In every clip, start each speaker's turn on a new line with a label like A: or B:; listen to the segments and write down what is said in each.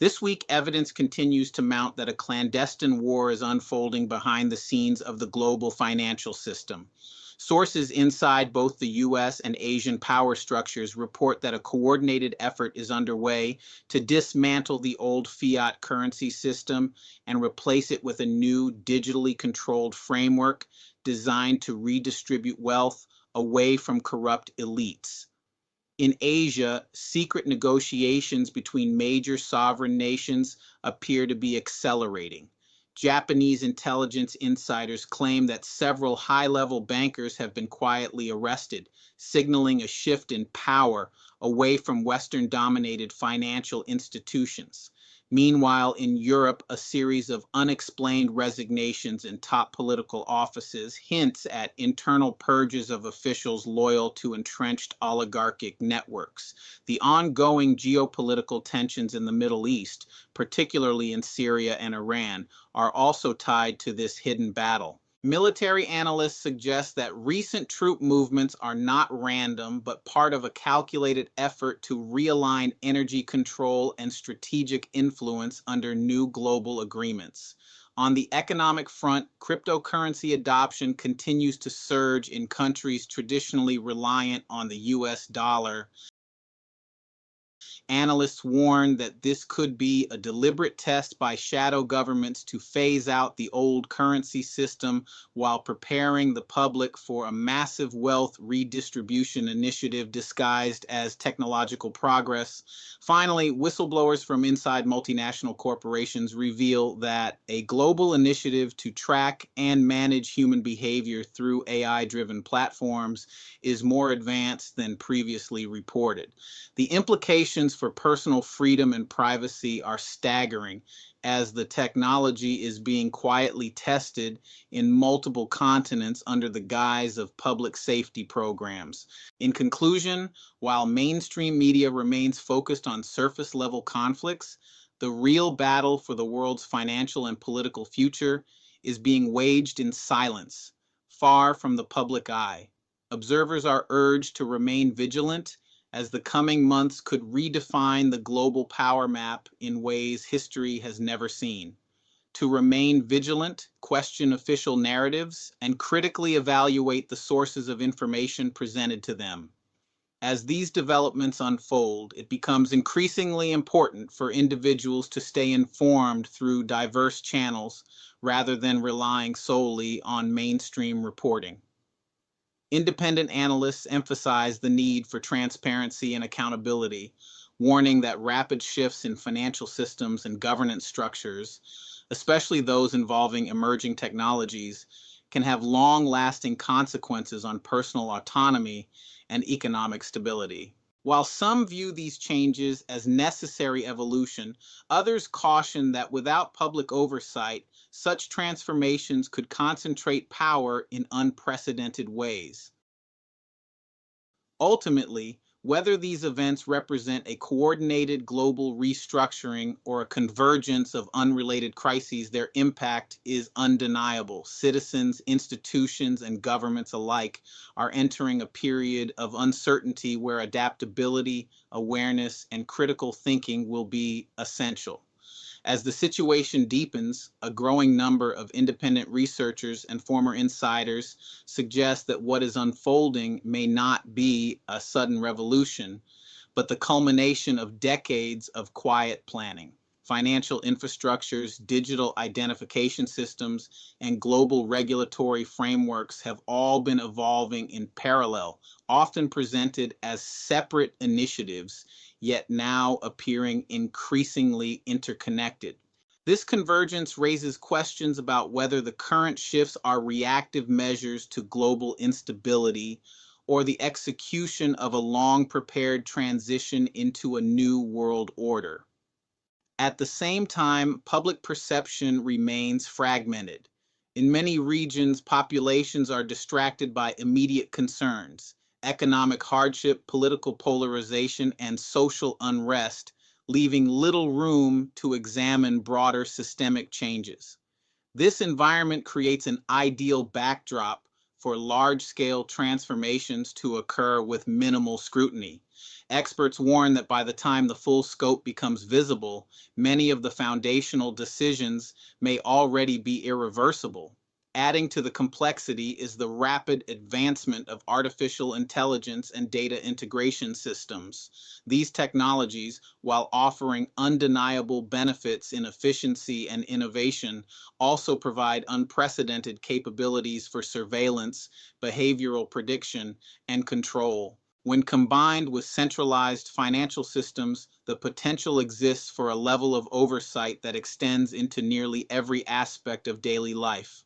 A: This week, evidence continues to mount that a clandestine war is unfolding behind the scenes of the global financial system. Sources inside both the US and Asian power structures report that a coordinated effort is underway to dismantle the old fiat currency system and replace it with a new digitally controlled framework designed to redistribute wealth away from corrupt elites. In Asia, secret negotiations between major sovereign nations appear to be accelerating. Japanese intelligence insiders claim that several high-level bankers have been quietly arrested, signaling a shift in power away from Western-dominated financial institutions. Meanwhile, in Europe, a series of unexplained resignations in top political offices hints at internal purges of officials loyal to entrenched oligarchic networks. The ongoing geopolitical tensions in the Middle East, particularly in Syria and Iran, are also tied to this hidden battle. Military analysts suggest that recent troop movements are not random, but part of a calculated effort to realign energy control and strategic influence under new global agreements. On the economic front, cryptocurrency adoption continues to surge in countries traditionally reliant on the US dollar. Analysts warn that this could be a deliberate test by shadow governments to phase out the old currency system while preparing the public for a massive wealth redistribution initiative disguised as technological progress. Finally, whistleblowers from inside multinational corporations reveal that a global initiative to track and manage human behavior through AI-driven platforms is more advanced than previously reported. The implications for personal freedom and privacy are staggering as the technology is being quietly tested in multiple continents under the guise of public safety programs. In conclusion, while mainstream media remains focused on surface level conflicts, the real battle for the world's financial and political future is being waged in silence, far from the public eye. Observers are urged to remain vigilant as the coming months could redefine the global power map in ways history has never seen. To remain vigilant, question official narratives, and critically evaluate the sources of information presented to them. As these developments unfold, it becomes increasingly important for individuals to stay informed through diverse channels rather than relying solely on mainstream reporting. Independent analysts emphasize the need for transparency and accountability, warning that rapid shifts in financial systems and governance structures, especially those involving emerging technologies, can have long-lasting consequences on personal autonomy and economic stability. While some view these changes as necessary evolution, others caution that without public oversight, such transformations could concentrate power in unprecedented ways. Ultimately, whether these events represent a coordinated global restructuring or a convergence of unrelated crises, their impact is undeniable. Citizens, institutions, and governments alike are entering a period of uncertainty where adaptability, awareness, and critical thinking will be essential. As the situation deepens, a growing number of independent researchers and former insiders suggest that what is unfolding may not be a sudden revolution, but the culmination of decades of quiet planning. Financial infrastructures, digital identification systems, and global regulatory frameworks have all been evolving in parallel, often presented as separate initiatives, yet now appearing increasingly interconnected. This convergence raises questions about whether the current shifts are reactive measures to global instability or the execution of a long-prepared transition into a new world order. At the same time, public perception remains fragmented. In many regions, populations are distracted by immediate concerns, economic hardship, political polarization, and social unrest, leaving little room to examine broader systemic changes. This environment creates an ideal backdrop for large-scale transformations to occur with minimal scrutiny. Experts warn that by the time the full scope becomes visible, many of the foundational decisions may already be irreversible. Adding to the complexity is the rapid advancement of artificial intelligence and data integration systems. These technologies, while offering undeniable benefits in efficiency and innovation, also provide unprecedented capabilities for surveillance, behavioral prediction, and control. When combined with centralized financial systems, the potential exists for a level of oversight that extends into nearly every aspect of daily life,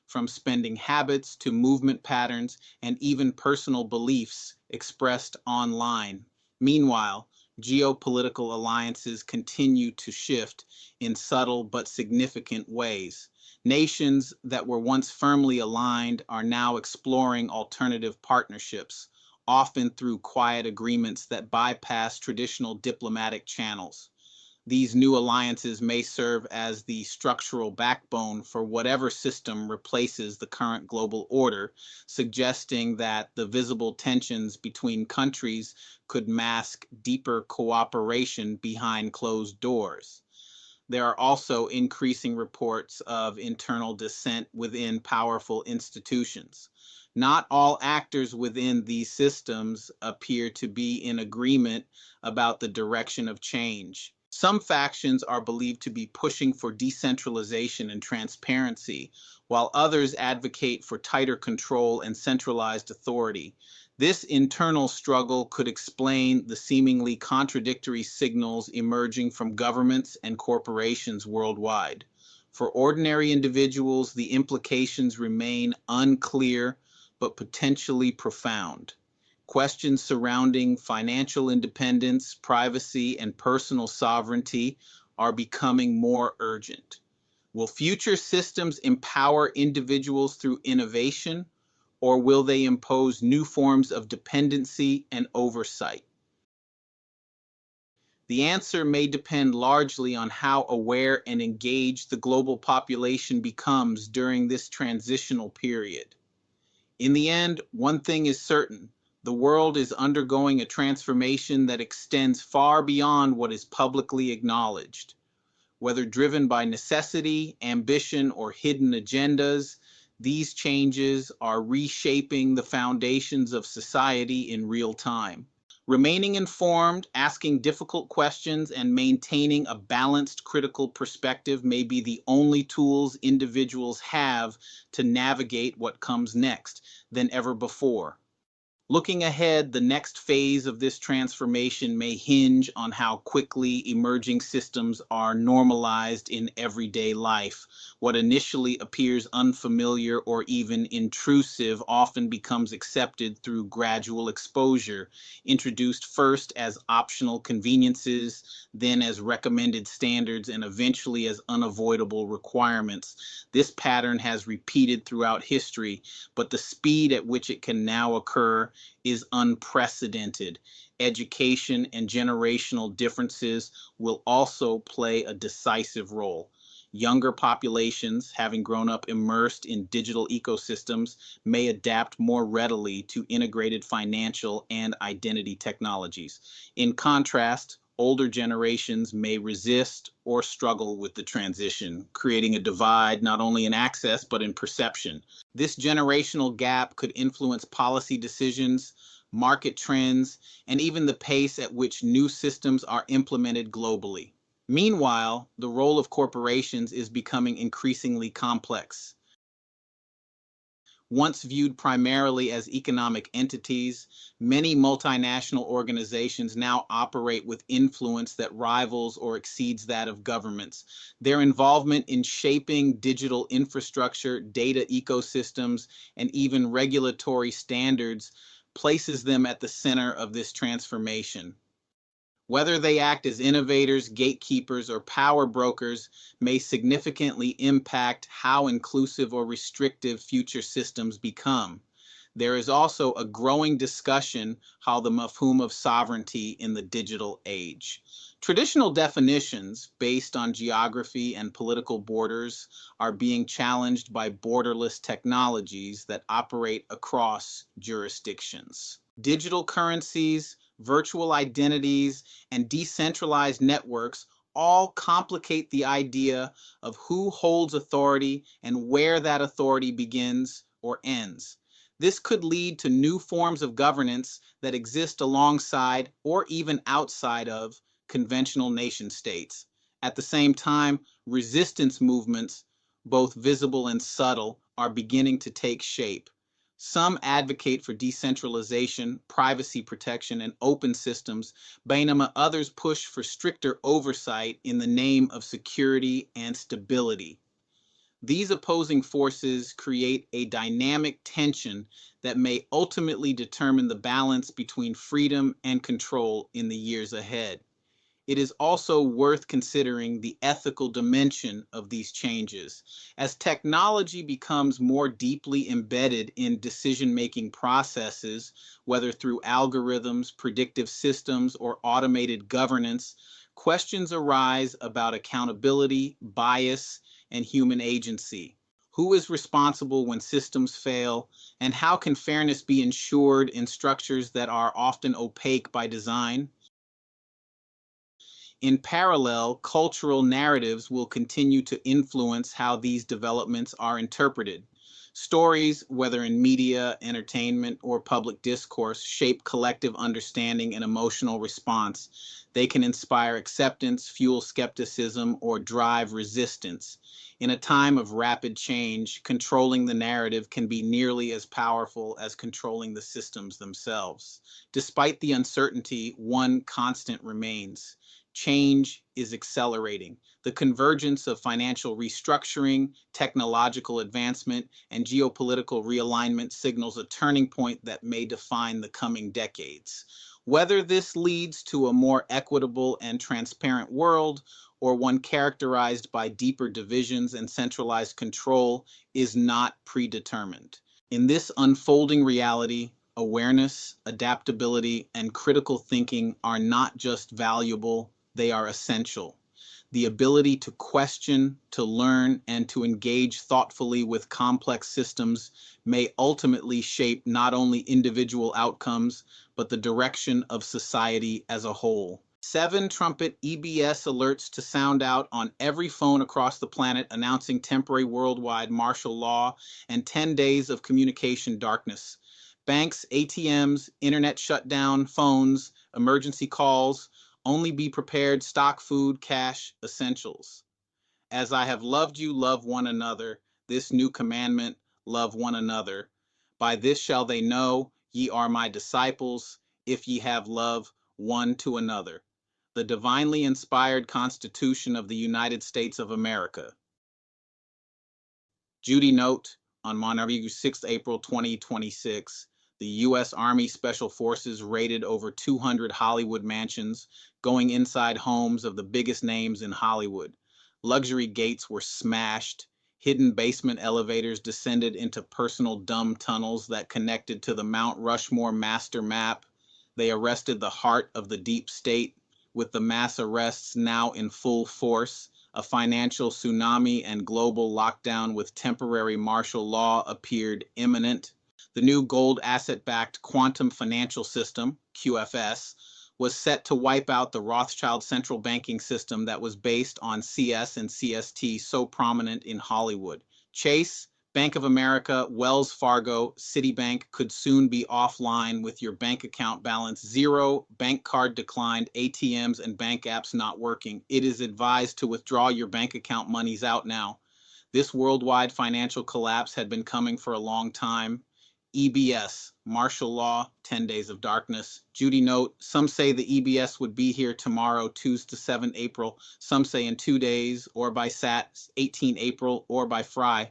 A: from spending habits to movement patterns and even personal beliefs expressed online. Meanwhile, geopolitical alliances continue to shift in subtle but significant ways. Nations that were once firmly aligned are now exploring alternative partnerships, often through quiet agreements that bypass traditional diplomatic channels. These new alliances may serve as the structural backbone for whatever system replaces the current global order, suggesting that the visible tensions between countries could mask deeper cooperation behind closed doors. There are also increasing reports of internal dissent within powerful institutions. Not all actors within these systems appear to be in agreement about the direction of change. Some factions are believed to be pushing for decentralization and transparency, while others advocate for tighter control and centralized authority. This internal struggle could explain the seemingly contradictory signals emerging from governments and corporations worldwide. For ordinary individuals, the implications remain unclear but potentially profound. Questions surrounding financial independence, privacy, and personal sovereignty are becoming more urgent. Will future systems empower individuals through innovation, or will they impose new forms of dependency and oversight? The answer may depend largely on how aware and engaged the global population becomes during this transitional period. In the end, one thing is certain: the world is undergoing a transformation that extends far beyond what is publicly acknowledged. Whether driven by necessity, ambition, or hidden agendas, these changes are reshaping the foundations of society in real time. Remaining informed, asking difficult questions, and maintaining a balanced critical perspective may be the only tools individuals have to navigate what comes next than ever before. Looking ahead, the next phase of this transformation may hinge on how quickly emerging systems are normalized in everyday life. What initially appears unfamiliar or even intrusive often becomes accepted through gradual exposure, introduced first as optional conveniences, then as recommended standards, and eventually as unavoidable requirements. This pattern has repeated throughout history, but the speed at which it can now occur is unprecedented. Education and generational differences will also play a decisive role. Younger populations, having grown up immersed in digital ecosystems, may adapt more readily to integrated financial and identity technologies. In contrast, older generations may resist or struggle with the transition, creating a divide not only in access but in perception. This generational gap could influence policy decisions, market trends, and even the pace at which new systems are implemented globally. Meanwhile, the role of corporations is becoming increasingly complex. Once viewed primarily as economic entities, many multinational organizations now operate with influence that rivals or exceeds that of governments. Their involvement in shaping digital infrastructure, data ecosystems, and even regulatory standards places them at the center of this transformation. Whether they act as innovators, gatekeepers, or power brokers may significantly impact how inclusive or restrictive future systems become. There is also a growing discussion how the mafhum of sovereignty in the digital age. Traditional definitions based on geography and political borders are being challenged by borderless technologies that operate across jurisdictions. Digital currencies, virtual identities, and decentralized networks all complicate the idea of who holds authority and where that authority begins or ends. This could lead to new forms of governance that exist alongside or even outside of conventional nation states. At the same time, resistance movements, both visible and subtle, are beginning to take shape. Some advocate for decentralization, privacy protection, and open systems, Bainama others push for stricter oversight in the name of security and stability. These opposing forces create a dynamic tension that may ultimately determine the balance between freedom and control in the years ahead. It is also worth considering the ethical dimension of these changes. As technology becomes more deeply embedded in decision-making processes, whether through algorithms, predictive systems, or automated governance, questions arise about accountability, bias, and human agency. Who is responsible when systems fail, and how can fairness be ensured in structures that are often opaque by design? In parallel, cultural narratives will continue to influence how these developments are interpreted. Stories, whether in media, entertainment, or public discourse, shape collective understanding and emotional response. They can inspire acceptance, fuel skepticism, or drive resistance. In a time of rapid change, controlling the narrative can be nearly as powerful as controlling the systems themselves. Despite the uncertainty, one constant remains: change is accelerating. The convergence of financial restructuring, technological advancement, and geopolitical realignment signals a turning point that may define the coming decades. Whether this leads to a more equitable and transparent world or one characterized by deeper divisions and centralized control is not predetermined. In this unfolding reality, awareness, adaptability, and critical thinking are not just valuable, they are essential. The ability to question, to learn, and to engage thoughtfully with complex systems may ultimately shape not only individual outcomes, but the direction of society as a whole. 7 trumpet EBS alerts to sound out on every phone across the planet, announcing temporary worldwide martial law and 10 days of communication darkness. Banks, ATMs, internet shutdown, phones, emergency calls, only be prepared, stock food, cash, essentials. As I have loved you, love one another. This new commandment, love one another. By this shall they know ye are my disciples, if ye have love one to another. The divinely inspired Constitution of the United States of America. Judy note on Monterey 6 April 2026. The U.S. Army Special Forces raided over 200 Hollywood mansions, going inside homes of the biggest names in Hollywood. Luxury gates were smashed. Hidden basement elevators descended into personal dumb tunnels that connected to the Mount Rushmore master map. They arrested the heart of the deep state, with the mass arrests now in full force. A financial tsunami and global lockdown with temporary martial law appeared imminent. The new gold asset-backed quantum financial system, QFS, was set to wipe out the Rothschild central banking system that was based on CS and CST so prominent in Hollywood. Chase, Bank of America, Wells Fargo, Citibank could soon be offline with your bank account balance zero, bank card declined, ATMs and bank apps not working. It is advised to withdraw your bank account monies out now. This worldwide financial collapse had been coming for a long time. EBS, martial law, 10 days of darkness. Judy note, some say the EBS would be here tomorrow, Tuesday, 7 April. Some say in 2 days, or by Sat, 18 April, or by Fry,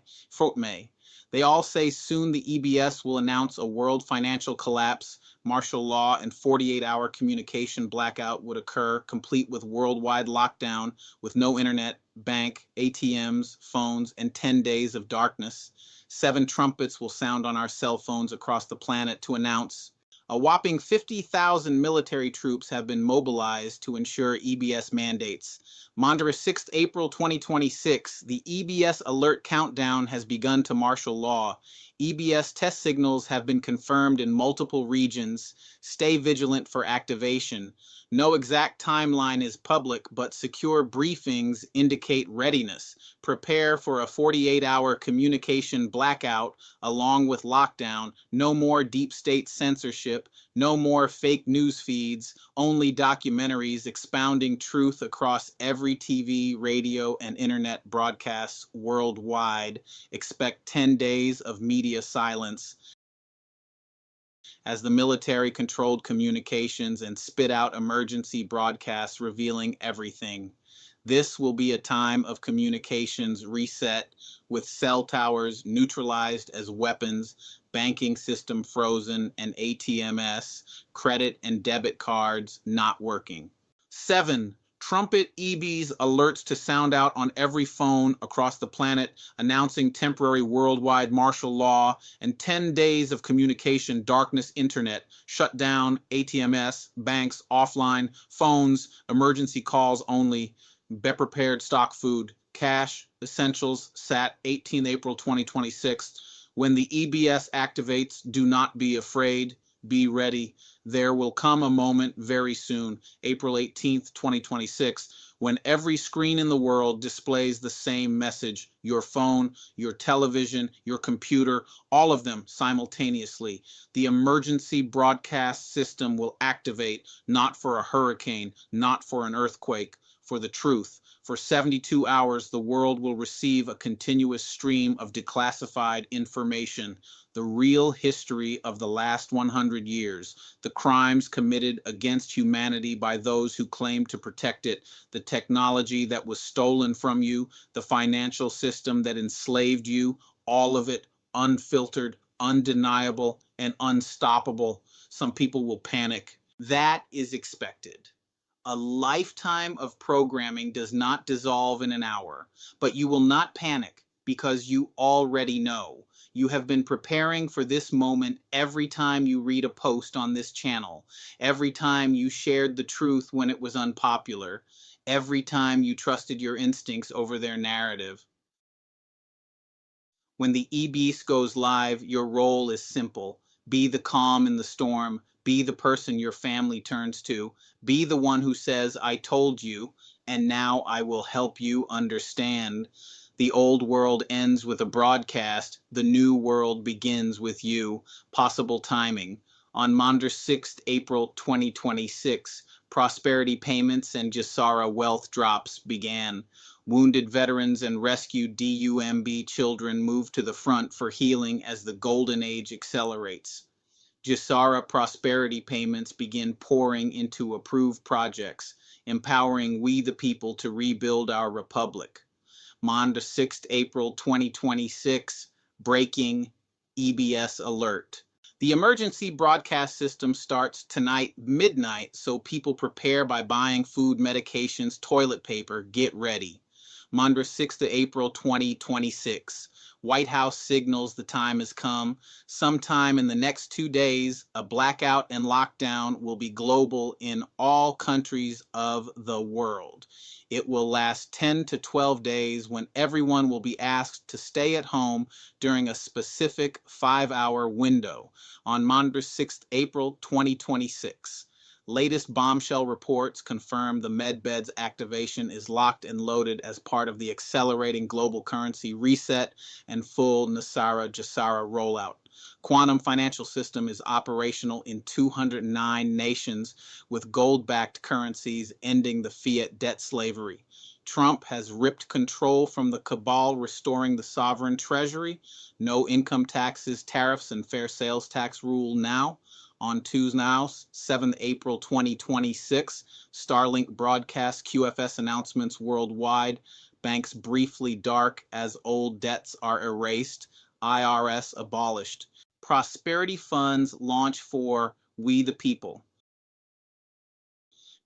A: May. They all say soon the EBS will announce a world financial collapse, martial law, and 48-hour communication blackout would occur, complete with worldwide lockdown, with no internet, bank, ATMs, phones, and 10 days of darkness. 7 trumpets will sound on our cell phones across the planet to announce A whopping 50,000 military troops have been mobilized to ensure EBS mandates. Monday, 6 April 2026, the EBS alert countdown has begun to martial law. EBS test signals have been confirmed in multiple regions. Stay vigilant for activation. No exact timeline is public, but secure briefings indicate readiness. Prepare for a 48-hour communication blackout along with lockdown. No more deep state censorship. No more fake news feeds. Only documentaries expounding truth across every TV, radio, and internet broadcasts worldwide. Expect 10 days of media silence as the military controlled communications and spit out emergency broadcasts revealing everything. This will be a time of communications reset, with cell towers neutralized as weapons, banking system frozen, and ATMs, credit and debit cards, not working. 7. Trumpet EB's alerts to sound out on every phone across the planet, announcing temporary worldwide martial law and 10 days of communication darkness internet, shut down ATMs, banks, offline, phones, emergency calls only, be prepared stock food, cash, essentials, SAT, 18 April 2026. When the EBS activates, do not be afraid, be ready. There will come a moment very soon, April 18th, 2026, when every screen in the world displays the same message. Your phone, your television, your computer, all of them simultaneously. The emergency broadcast system will activate, not for a hurricane, not for an earthquake, for the truth. For 72 hours, the world will receive a continuous stream of declassified information, the real history of the last 100 years, the crimes committed against humanity by those who claim to protect it, the technology that was stolen from you, the financial system that enslaved you, all of it unfiltered, undeniable, and unstoppable. Some people will panic. That is expected. A lifetime of programming does not dissolve in an hour, but you will not panic because you already know. You have been preparing for this moment every time you read a post on this channel, every time you shared the truth when it was unpopular, every time you trusted your instincts over their narrative. When the EBS goes live, your role is simple. Be the calm in the storm. Be the person your family turns to. Be the one who says, I told you, and now I will help you understand. The old world ends with a broadcast. The new world begins with you. Possible timing. On Monday, 6th April 2026, prosperity payments and Jasara wealth drops began. Wounded veterans and rescued DUMB children move to the front for healing as the golden age accelerates. Jasara prosperity payments begin pouring into approved projects, empowering we the people to rebuild our republic. Monday, 6th April 2026, breaking EBS alert. The emergency broadcast system starts tonight midnight, so people prepare by buying food, medications, toilet paper, get ready. Monday, 6th of April 2026. White House signals the time has come. Sometime in the next 2 days, a blackout and lockdown will be global in all countries of the world. It will last 10 to 12 days when everyone will be asked to stay at home during a specific 5-hour window on Monday, 6th April 2026. Latest bombshell reports confirm the MedBeds activation is locked and loaded as part of the accelerating global currency reset and full Nasara Jasara rollout. Quantum financial system is operational in 209 nations, with gold-backed currencies ending the fiat debt slavery. Trump has ripped control from the cabal, restoring the sovereign treasury. No income taxes, tariffs, and fair sales tax rule now. On Tuesday now, 7th April 2026, Starlink broadcasts QFS announcements worldwide. Banks briefly dark as old debts are erased. IRS abolished. Prosperity funds launch for We the People.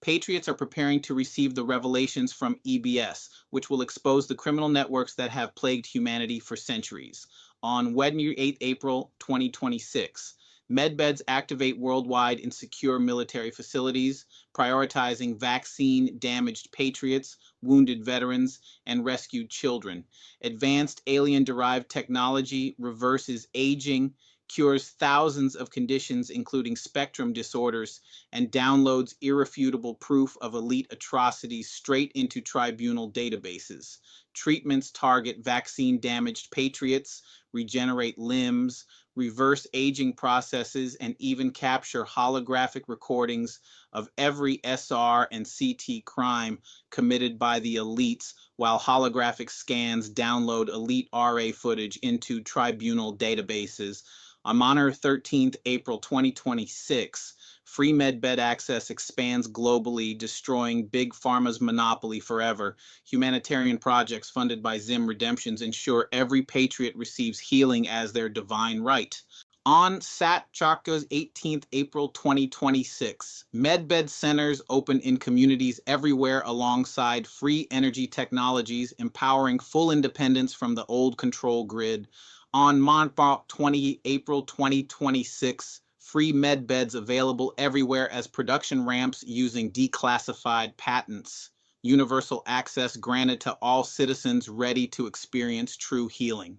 A: Patriots are preparing to receive the revelations from EBS, which will expose the criminal networks that have plagued humanity for centuries. On Wednesday, 8 April 2026, Medbeds activate worldwide in secure military facilities, prioritizing vaccine-damaged patriots, wounded veterans, and rescued children. Advanced alien-derived technology reverses aging, cures thousands of conditions including spectrum disorders, and downloads irrefutable proof of elite atrocities straight into tribunal databases. Treatments target vaccine-damaged patriots, regenerate limbs, reverse aging processes, and even capture holographic recordings of every SR and CT crime committed by the elites, while holographic scans download elite RA footage into tribunal databases. On Monday 13th, April 2026, free medbed access expands globally, destroying Big Pharma's monopoly forever. Humanitarian projects funded by Zim Redemptions ensure every patriot receives healing as their divine right. On Sat Chaka's 18th April 2026, medbed centers open in communities everywhere alongside free energy technologies, empowering full independence from the old control grid. On Monday 20 April 2026, free medbeds available everywhere as production ramps using declassified patents. Universal access granted to all citizens ready to experience true healing.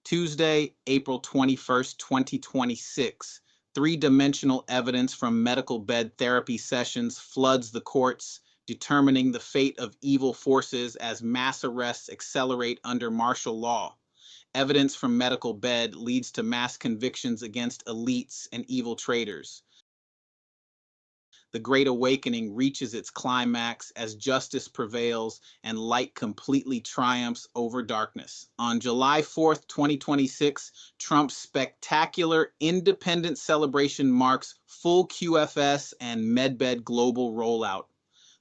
A: Tuesday, April 21st, 2026. Three-dimensional evidence from medical bed therapy sessions floods the courts, determining the fate of evil forces as mass arrests accelerate under martial law. Evidence from medical bed leads to mass convictions against elites and evil traitors. The Great Awakening reaches its climax as justice prevails and light completely triumphs over darkness. On July 4th, 2026, Trump's spectacular independence celebration marks full QFS and MedBed global rollout.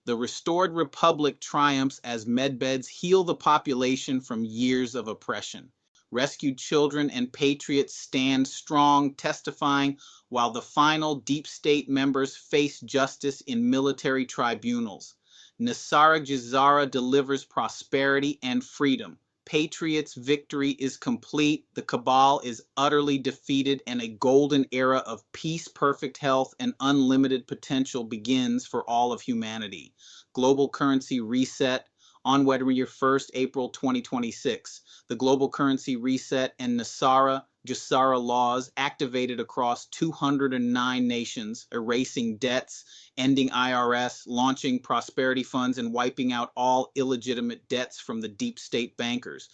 A: The restored republic triumphs as medbeds heal the population from years of oppression. Rescued children and patriots stand strong, testifying, while the final deep state members face justice in military tribunals. Nisara Jizara delivers prosperity and freedom. Patriots' victory is complete, the cabal is utterly defeated, and a golden era of peace, perfect health, and unlimited potential begins for all of humanity. Global currency reset on Wednesday 1st, April 2026. The global currency reset and Nisara Jisara laws activated across 209 nations, erasing debts, ending IRS, launching prosperity funds, and wiping out all illegitimate debts from the deep state bankers.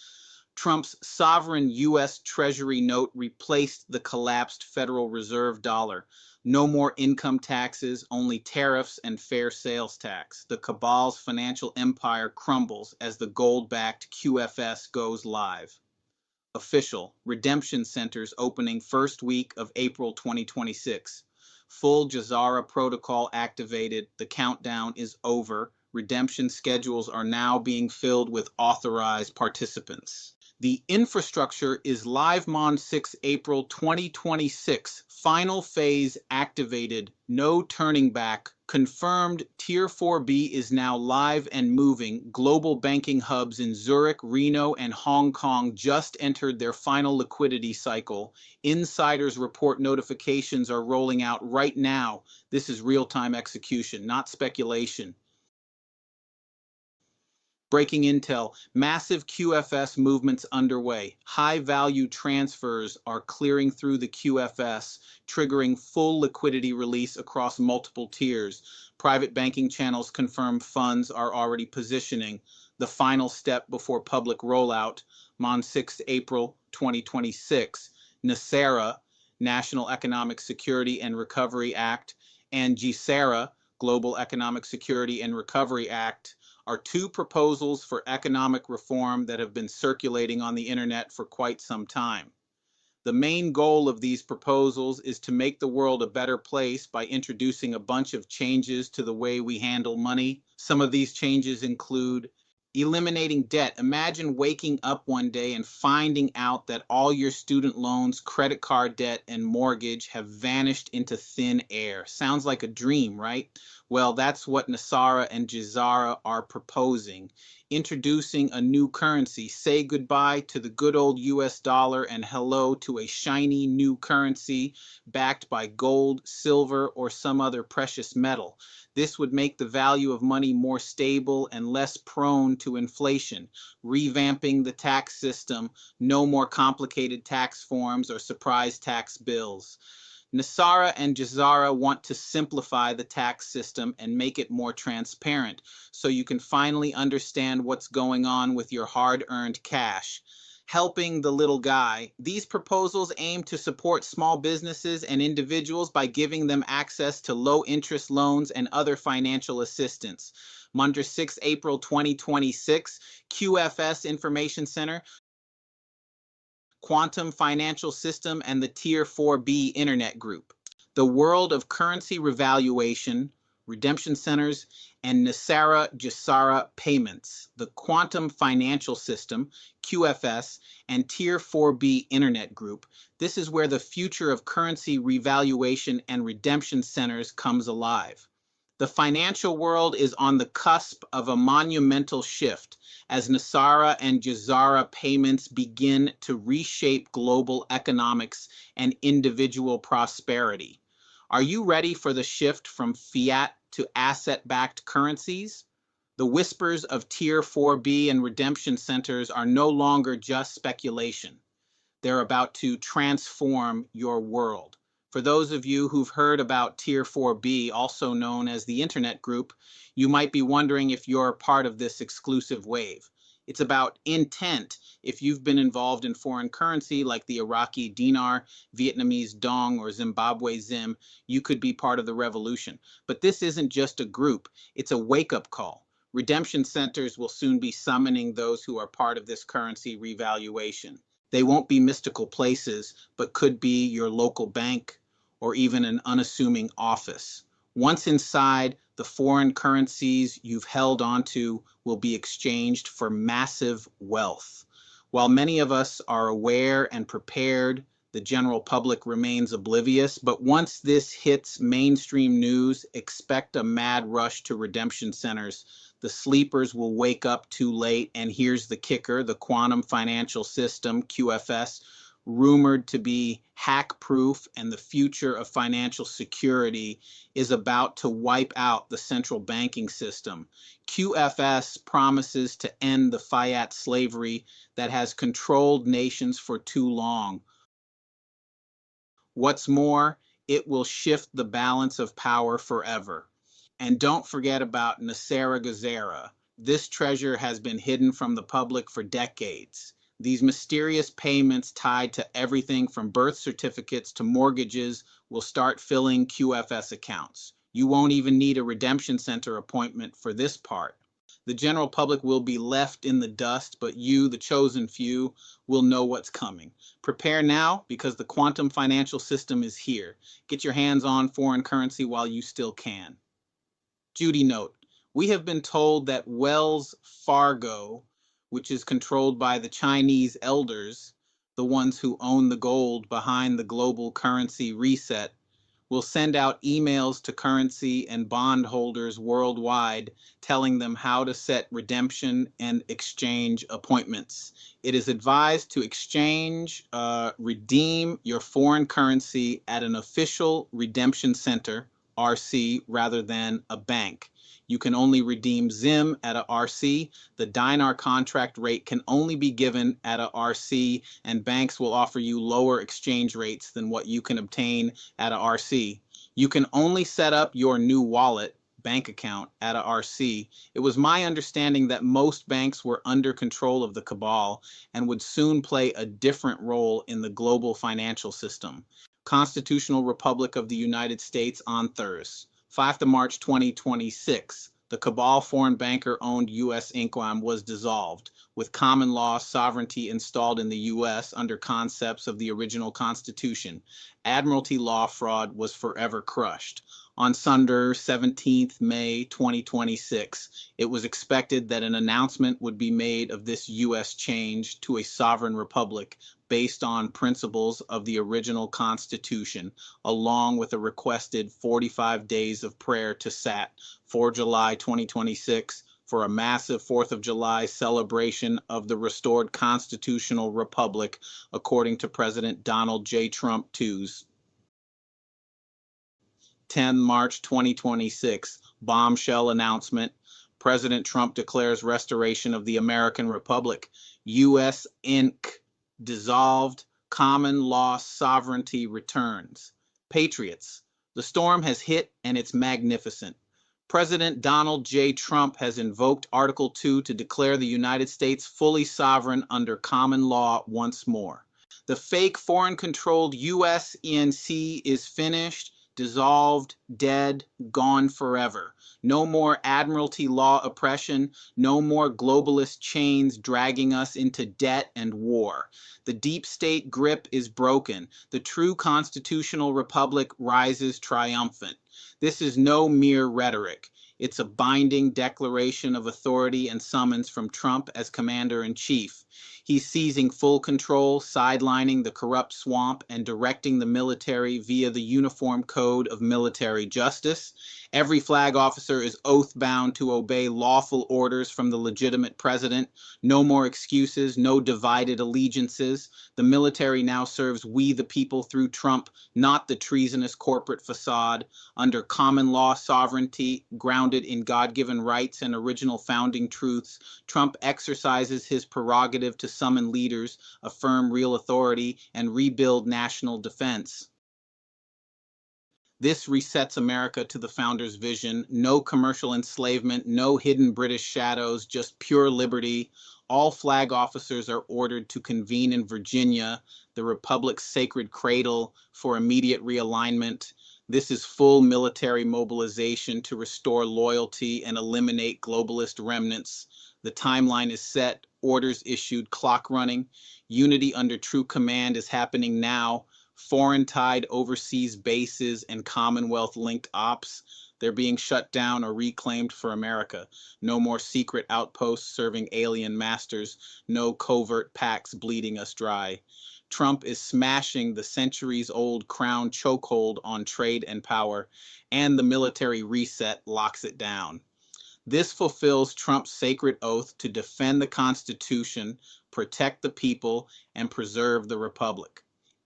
A: Trump's sovereign U.S. Treasury note replaced the collapsed Federal Reserve dollar. No more income taxes, only tariffs and fair sales tax. The cabal's financial empire crumbles as the gold-backed QFS goes live. Official redemption centers opening first week of April 2026. Full Jazara protocol activated. The countdown is over. Redemption schedules are now being filled with authorized participants. The infrastructure is live on 6 April 2026. Final phase activated. No turning back. Confirmed Tier 4B is now live and moving. Global banking hubs in Zurich, Reno, and Hong Kong just entered their final liquidity cycle. Insiders report notifications are rolling out right now. This is real-time execution, not speculation. Breaking intel, massive QFS movements underway. High-value transfers are clearing through the QFS, triggering full liquidity release across multiple tiers. Private banking channels confirm funds are already positioning. The final step before public rollout, on 6 April 2026. NESARA, National Economic Security and Recovery Act, and GSERA, Global Economic Security and Recovery Act, are two proposals for economic reform that have been circulating on the internet for quite some time. The main goal of these proposals is to make the world a better place by introducing a bunch of changes to the way we handle money. Some of these changes include Eliminating debt. Imagine waking up one day and finding out that all your student loans, credit card debt, and mortgage have vanished into thin air. Sounds like a dream, right? Well, that's what Nasara and Jazara are proposing. Introducing a new currency. Say goodbye to the good old US dollar and hello to a shiny new currency backed by gold, silver, or some other precious metal. This would make the value of money more stable and less prone to inflation. Revamping the tax system, no more complicated tax forms or surprise tax bills. Nasara and Jazara want to simplify the tax system and make it more transparent so you can finally understand what's going on with your hard-earned cash. Helping the little guy. These proposals aim to support small businesses and individuals by giving them access to low-interest loans and other financial assistance. Monday, 6 April 2026, QFS Information Center, Quantum Financial System, and the Tier 4B Internet Group. The world of currency revaluation, redemption centers, and Nasara Jazara payments, the Quantum Financial System, QFS, and Tier 4B Internet Group. This is where the future of currency revaluation and redemption centers comes alive. The financial world is on the cusp of a monumental shift as Nasara and Jazara payments begin to reshape global economics and individual prosperity. Are you ready for the shift from fiat to asset-backed currencies? The whispers of Tier 4B and redemption centers are no longer just speculation. They're about to transform your world. For those of you who've heard about Tier 4B, also known as the Internet Group, you might be wondering if you're part of this exclusive wave. It's about intent. If you've been involved in foreign currency like the Iraqi dinar, Vietnamese dong, or Zimbabwe zim, you could be part of the revolution. But this isn't just a group, it's a wake-up call. Redemption centers will soon be summoning those who are part of this currency revaluation. They won't be mystical places, but could be your local bank or even an unassuming office. Once inside, the foreign currencies you've held onto will be exchanged for massive wealth. While many of us are aware and prepared, the general public remains oblivious. But once this hits mainstream news, expect a mad rush to redemption centers. The sleepers will wake up too late, and here's the kicker: the Quantum Financial System, QFS, rumored to be hack-proof and the future of financial security, is about to wipe out the central banking system. QFS promises to end the fiat slavery that has controlled nations for too long. What's more, it will shift the balance of power forever. And don't forget about Nasara Jazara. This treasure has been hidden from the public for decades. These mysterious payments tied to everything from birth certificates to mortgages will start filling QFS accounts. You won't even need a redemption center appointment for this part. The general public will be left in the dust, but you, the chosen few, will know what's coming. Prepare now because the quantum financial system is here. Get your hands on foreign currency while you still can. Judy note: we have been told that Wells Fargo, which is controlled by the Chinese elders, the ones who own the gold behind the global currency reset, will send out emails to currency and bond holders worldwide telling them how to set redemption and exchange appointments. It is advised to redeem your foreign currency at an official redemption center, RC, rather than a bank. You can only redeem ZIM at a RC. The dinar contract rate can only be given at a RC, and banks will offer you lower exchange rates than what you can obtain at a RC. You can only set up your new wallet, bank account, at a RC. It was my understanding that most banks were under control of the cabal and would soon play a different role in the global financial system. Constitutional Republic of the United States on Thursday, 5th of March 2026. The cabal foreign banker-owned U.S. Inquam was dissolved, with common law sovereignty installed in the U.S. under concepts of the original Constitution. Admiralty law fraud was forever crushed. On Sunday, 17th May 2026, it was expected that an announcement would be made of this U.S. change to a sovereign republic based on principles of the original Constitution, along with a requested 45 days of prayer to SAT for July 2026 for a massive 4th of July celebration of the restored constitutional republic, according to President Donald J. Trump II's 10 March 2026 bombshell announcement. President Trump declares restoration of the American Republic. U.S. Inc. dissolved. Common law sovereignty returns. Patriots. The storm has hit and it's magnificent. President Donald J. Trump has invoked Article 2 to declare the United States fully sovereign under common law once more. The fake foreign-controlled U.S. ENC is finished, dissolved, dead, gone forever. No more Admiralty law oppression, no more globalist chains dragging us into debt and war. The deep state grip is broken. The true constitutional republic rises triumphant. This is no mere rhetoric. It's a binding declaration of authority and summons from Trump as commander-in-chief. He's seizing full control, sidelining the corrupt swamp, and directing the military via the Uniform Code of Military Justice. Every flag officer is oath-bound to obey lawful orders from the legitimate president. No more excuses, no divided allegiances. The military now serves we the people through Trump, not the treasonous corporate facade. Under common law sovereignty, grounded in God-given rights and original founding truths, Trump exercises his prerogative to summon leaders, affirm real authority, and rebuild national defense. This resets America to the founders' vision. No commercial enslavement, no hidden British shadows, just pure liberty. All flag officers are ordered to convene in Virginia, the Republic's sacred cradle, for immediate realignment. This is full military mobilization to restore loyalty and eliminate globalist remnants. The timeline is set, orders issued, clock running. Unity under true command is happening now. Foreign-tied overseas bases and Commonwealth-linked ops, they're being shut down or reclaimed for America. No more secret outposts serving alien masters. No covert pacts bleeding us dry. Trump is smashing the centuries-old crown chokehold on trade and power, and the military reset locks it down. This fulfills Trump's sacred oath to defend the Constitution, protect the people, and preserve the Republic.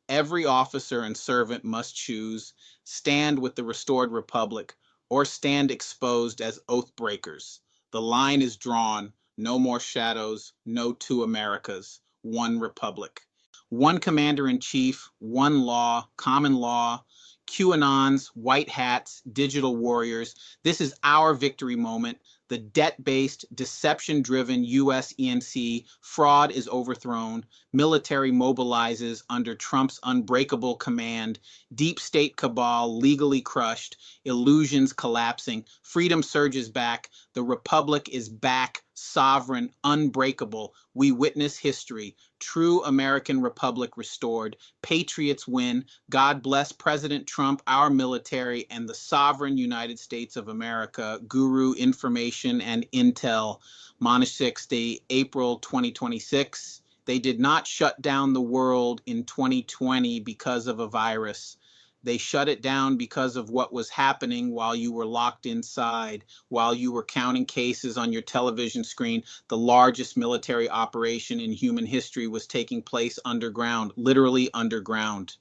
A: Every officer and servant must choose, stand with the restored republic, or stand exposed as oath breakers. The line is drawn. No more shadows, no two Americas, one republic. One commander-in-chief, one law, common law, QAnons, white hats, digital warriors. This is our victory moment. The debt-based, deception-driven U.S. ENC fraud is overthrown. Military mobilizes under Trump's unbreakable command. Deep state cabal legally crushed. Illusions collapsing. Freedom surges back. The republic is back, sovereign, unbreakable. We witness history. True American republic restored. Patriots win. God bless President Trump, our military, and the sovereign United States of America. Guru Information and Intel, Monish 60, April 2026. They did not shut down the world in 2020 because of a virus. They shut it down because of what was happening while you were locked inside, while you were counting cases on your television screen. The largest military operation in human history was taking place underground, literally underground.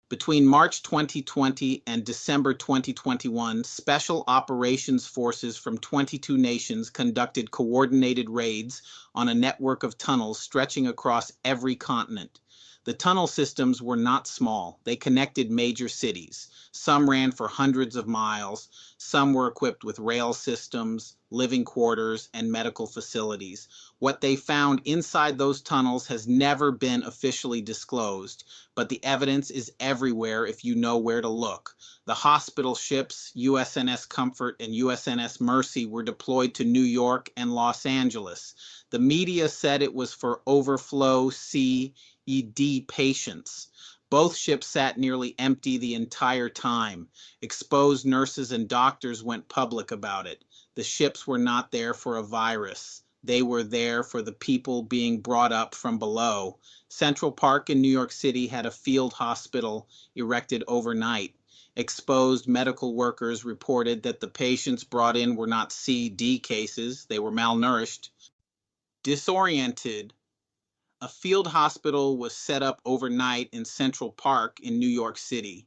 A: Between March 2020 and December 2021, Special Operations Forces from 22 nations conducted coordinated raids on a network of tunnels stretching across every continent. The tunnel systems were not small. They connected major cities. Some ran for hundreds of miles. Some were equipped with rail systems, living quarters, and medical facilities. What they found inside those tunnels has never been officially disclosed, but the evidence is everywhere if you know where to look. The hospital ships, USNS Comfort and USNS Mercy, were deployed to New York and Los Angeles. The media said it was for overflow CED patients, Both ships sat nearly empty the entire time. Exposed nurses and doctors went public about it. The ships were not there for a virus. They were there for the people being brought up from below. Central Park in New York City had a field hospital erected overnight. Exposed medical workers reported that the patients brought in were not CD cases, they were malnourished. Disoriented, a field hospital was set up overnight in Central Park in New York City.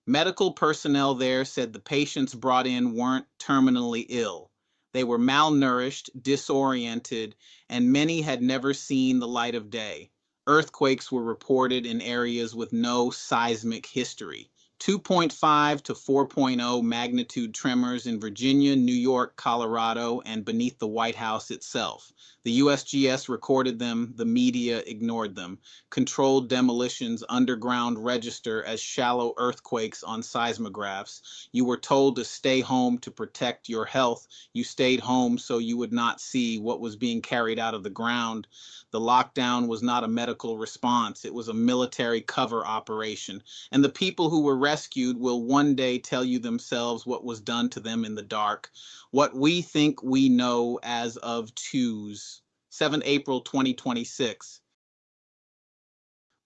A: Medical personnel there said the patients brought in weren't terminally ill. They were malnourished, disoriented, and many had never seen the light of day. Earthquakes were reported in areas with no seismic history. 2.5 to 4.0 magnitude tremors in Virginia, New York, Colorado, and beneath the White House itself. The USGS recorded them, the media ignored them. Controlled demolitions underground register as shallow earthquakes on seismographs. You were told to stay home to protect your health. You stayed home so you would not see what was being carried out of the ground. The lockdown was not a medical response, it was a military cover operation. And the people who were rescued will one day tell you themselves what was done to them in the dark. What we think we know as of Tuesday, 7 April 2026.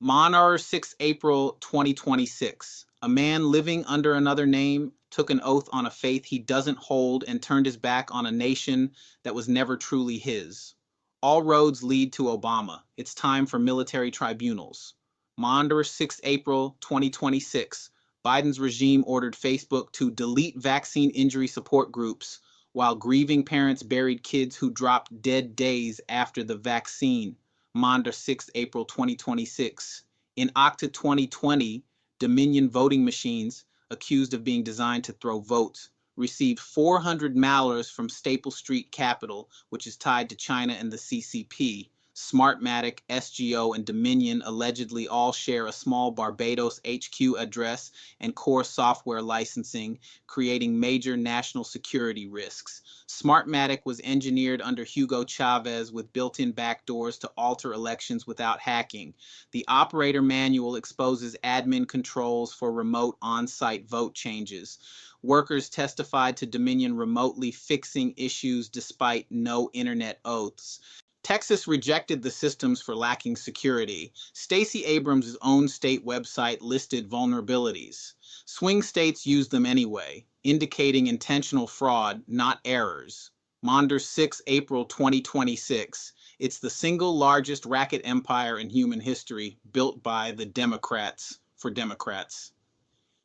A: Monor 6 April 2026. A man living under another name took an oath on a faith he doesn't hold and turned his back on a nation that was never truly his. All roads lead to Obama. It's time for military tribunals. Monor 6 April 2026. Biden's regime ordered Facebook to delete vaccine injury support groups while grieving parents buried kids who dropped dead days after the vaccine. Monda 6 April 2026. In Octa 2020, Dominion voting machines, accused of being designed to throw votes, received 400 malwares from Staple Street Capital, which is tied to China and the CCP. Smartmatic, SGO, and Dominion allegedly all share a small Barbados HQ address and core software licensing, creating major national security risks. Smartmatic was engineered under Hugo Chavez with built-in backdoors to alter elections without hacking. The operator manual exposes admin controls for remote on-site vote changes. Workers testified to Dominion remotely fixing issues despite no internet oaths. Texas rejected the systems for lacking security. Stacey Abrams' own state website listed vulnerabilities. Swing states used them anyway, indicating intentional fraud, not errors. Monder 6 April 2026. It's the single largest racket empire in human history, built by the Democrats for Democrats.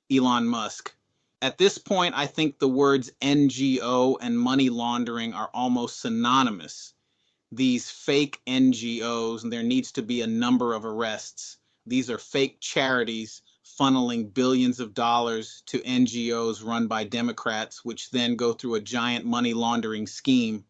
A: Elon Musk. At this point, I think the words NGO and money laundering are almost synonymous. These fake NGOs, and there needs to be a number of arrests. These are fake charities funneling billions of dollars to NGOs run by Democrats, which then go through a giant money laundering scheme.